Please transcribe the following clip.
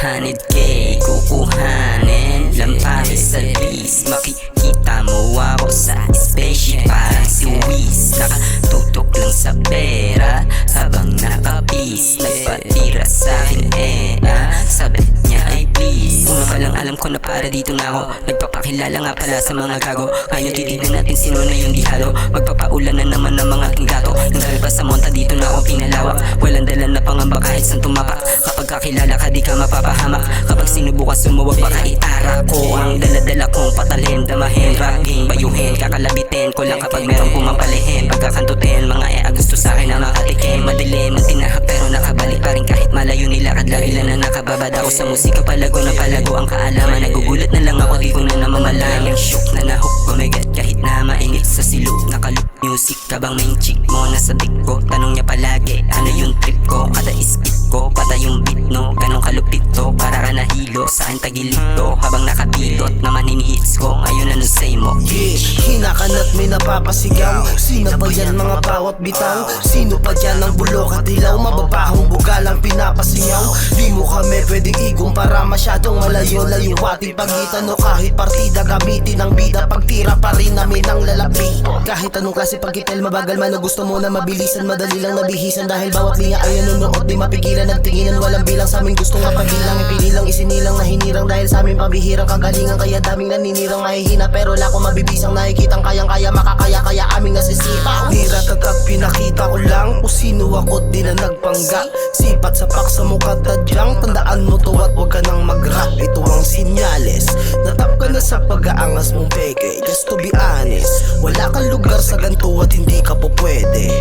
100K kukuhanin, lampahis sa bis. Makikita mo ako sa spaceship parang si Whis. Nakatutok lang sa pera habang nakapis. Nagpatira sa'kin sabi niya ay please. Una pa lang alam ko na para dito na ako. Nagpapakilala nga pala sa mga gago. Ngayon titignan natin sino na yung dihalo. Magpapaulan na naman ng mga gato. Nang dahil pa sa monta dito na ako pinalawak. Walang dala na pangamba kahit saan tumapak. Kapag kakilala ka di ka mapapahamak. Kapag sinubukan sumuwag baka itara ko. Ang daladala kong patalin, damahin, ragging, bayuhin, kakalabitin ko lang kapag merong pumapalihin. Pagkakantutin, mga gusto sa'kin na makatikim. Madilim ang tinahak pero nakabalik pa rin kahit malayo nilakad lang ilan na nakababad ako sa musika. Palago na palago ang kaalaman. Nagugulat na lang ako di ko na namamalayan. Shook na nahook, oh my god, kahit na mainit sa silog. Nakaloop music ka bang main chick mo nasa dik ko? Tanong niya palagi, ano yung trip ko? Kada ispit ko, pata yung beat no. Ganong kalupit to, para ka nahilo sa akin tagilito. Habang nakapilot naman hinihits ko. Ngayon ano say mo? Hinakanat may napapasigaw. Sino pa yan mga bawat bitaw? Sino pa yan ang bulok at ilaw? Mababahong bugalang pinapasingaw. Di mo kami pwedeng ikumpara, masyadong malayo-layo ating pagitan. O kahit partida gamitin ang bida, pagtira pa rin namin ang lalapi. Kahit anong klase pagkitel, mabagal man na gusto mo na mabilisan, madali lang nabihisan. Dahil bawat linya ay nanonood, di mapigilan. Nagtinginan walang bilang sa aming gustong mapabilang. Ipinilang isinilang na hinirang dahil sa aming pabihirang kagalingan. Kaya daming naninirang mahihina pero wala ko mabibisang nakikitang kayang-kaya makakaya. Kaya aming nasisipa. Nira kapag pinakita ko lang kung sino ako, di na nagpangga. Sipat sa paksa mo katadyang, tandaan mo to at huwag ka nang mag-rap. Ito ang sinyales, natap ka na sa pag-aangas mong peke. Just to be honest, wala kang lugar sa ganito at hindi ka po pwede.